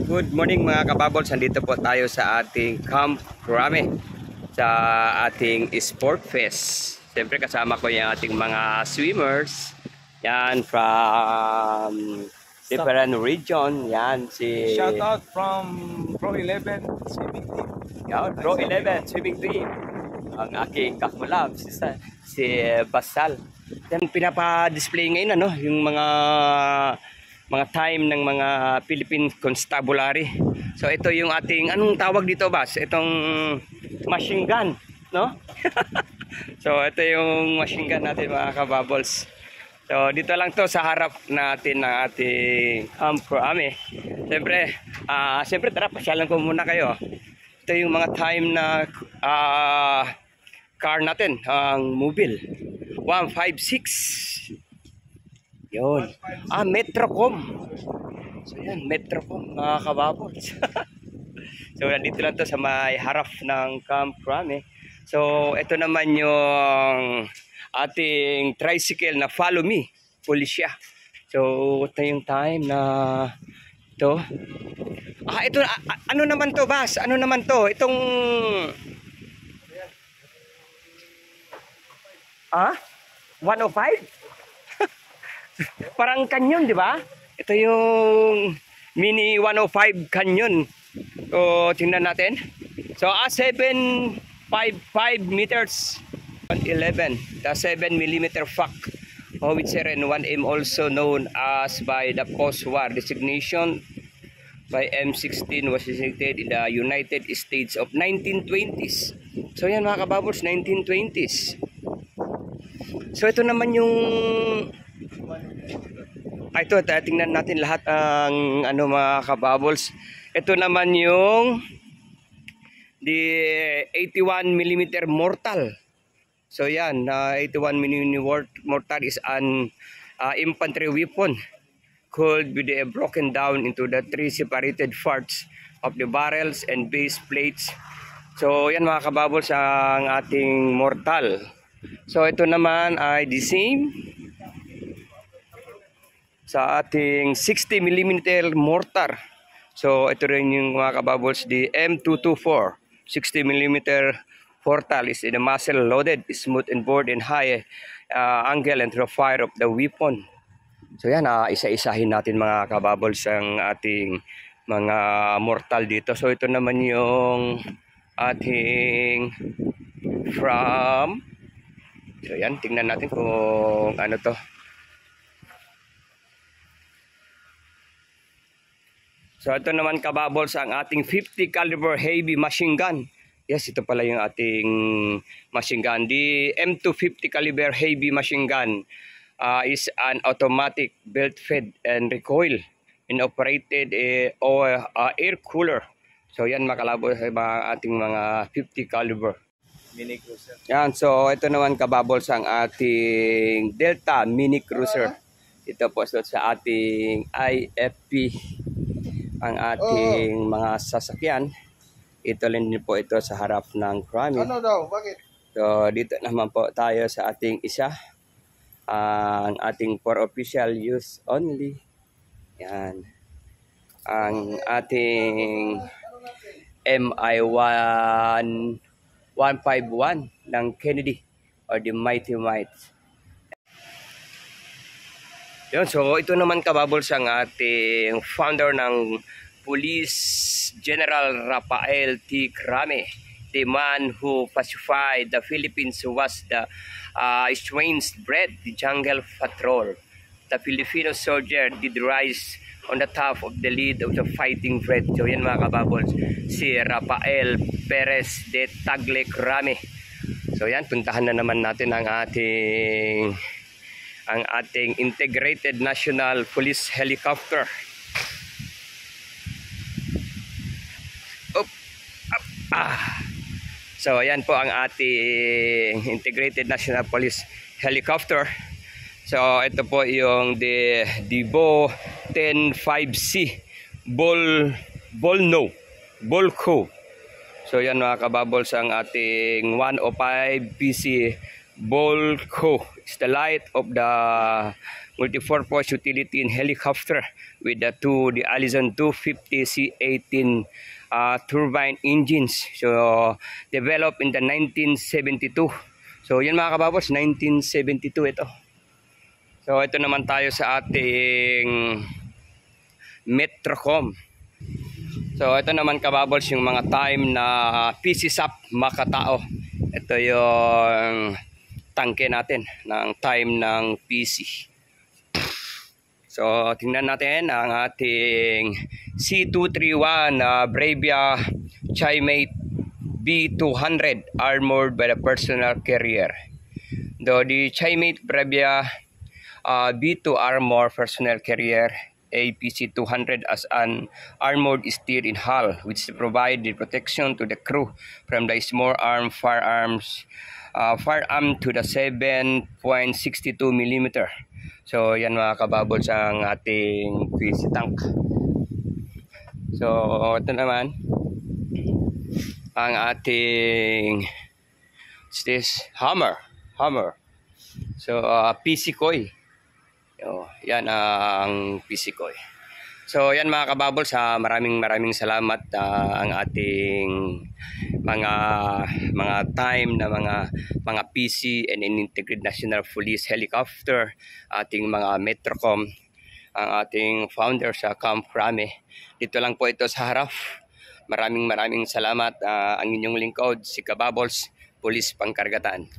Good morning mga kababols. Nandito po tayo sa ating Camp Crame sa ating Sport Fest. Siyempre kasama ko yung ating mga swimmers. Yan from different region. Yan si Shout out from Pro 11 swimming team. Yan, Pro 11 swimming team. Ang aking kakulab si Basal. Yan pinapa-display ngayon yung mga time ng mga Philippine Constabulary. So ito yung ating, anong tawag dito, Bas? Itong machine gun, no? So ito yung machine gun natin mga kababols. So dito lang to sa harap natin ng ating Camp Crame. Siyempre tara, pasyalan ko muna kayo. Ito yung mga time na car natin, ang mobile 156. Yun. Metrocom. So yan, Metrocom mga kababols. So nandito lang to sa may harap ng Camp Crame. So ito naman yung ating tricycle na Follow Me, Pulisya. So ito yung time na ito. Ito, ano naman to, Bas? Ano naman to? Itong 105? Parang canyon, di ba? Ito yung mini 105 canyon. So, tingnan natin. So, 755 meters, 111. The 7mm FAK Howitzer 1M, also known as by the post-war designation by M16, was designated in the United States of 1920s. So, yan mga kababols, 1920s. So, ito naman yung ito, tingnan natin lahat ang mga kababols. Ito naman yung the 81mm mortal. So yan, 81mm mortal is an infantry weapon, could be broken down into the three separated parts of the barrels and base plates. So yan mga kababols ang ating mortal. So ito naman ay the same sa ating 60mm mortar. So ito rin yung mga kababols, the M224 60mm mortar is in a muzzle loaded, smooth and bored and high angle and fire of the weapon. So yan, isa-isahin natin mga kababols ang ating mga mortal dito. So ito naman yung ating from, so yan, tingnan natin kung ano to. So ito naman kababols ang ating 50 caliber heavy machine gun. Yes, ito pala yung ating machine gun. The M250 caliber heavy machine gun is an automatic belt-fed and recoil and operated air cooler. So yan mga kababols sa ating mga 50 caliber Mini cruiser. Yan, so ito naman kababols ang ating Delta mini cruiser. Ito po sa ating IFP ang ating mga sasakyan. Ito din po ito sa harap ng Crame. Ano daw? Bakit? So dito naman po tayo sa ating isa, ang ating for official use only. Yan, ang ating MI1 151 ng Kennedy or the Mighty Mites. Yun, so ito naman kababols ang ating founder ng Police General Rafael T. Crame, the man who pacified the Philippines, who was the strange bred, the jungle patrol. The Filipino soldier did rise on the top of the lead of the fighting bred. So yan mga kababols, si Rafael Perez de Tagle Crame. So yan, puntahan na naman natin ang ating Integrated National Police Helicopter. So ayan po ang ating Integrated National Police Helicopter. So ito po yung the Dibo 105C Bolco. So yan mga kababols ang ating 105 PC Bolco. It's the light of the multipurpose utility in helicopter with the Allison 250 C18 turbine engines. So, developed in the 1972. So, yan mga kababos, 1972 ito. So, ito naman tayo sa ating Metrocom. So, ito naman kababos yung mga time na PCSAP Makatao. Ito yung tangke natin ng time ng PC. So, tingnan natin ang ating C231 Bravia Chi-Mate B200 armored by the personal carrier. The Chi-Mate Bravia B2 Armor Personnel Carrier APC 200 as an armored steel in hull, which provided protection to the crew from the small arm firearm to the 7.62 mm. So yan mga kababol sa ating PC tank. So ito naman ang ating hammer. So PC Koi. Yan ang PC Koi. So yan mga kababol, sa maraming salamat ang ating mga time na mga PC and Integrated National Police Helicopter, ating mga Metrocom, ang ating founder sa Camp Crame. Dito lang po ito sa harap. Maraming salamat. Ang inyong lingkod, si Kababols, Police Pangkaragatan.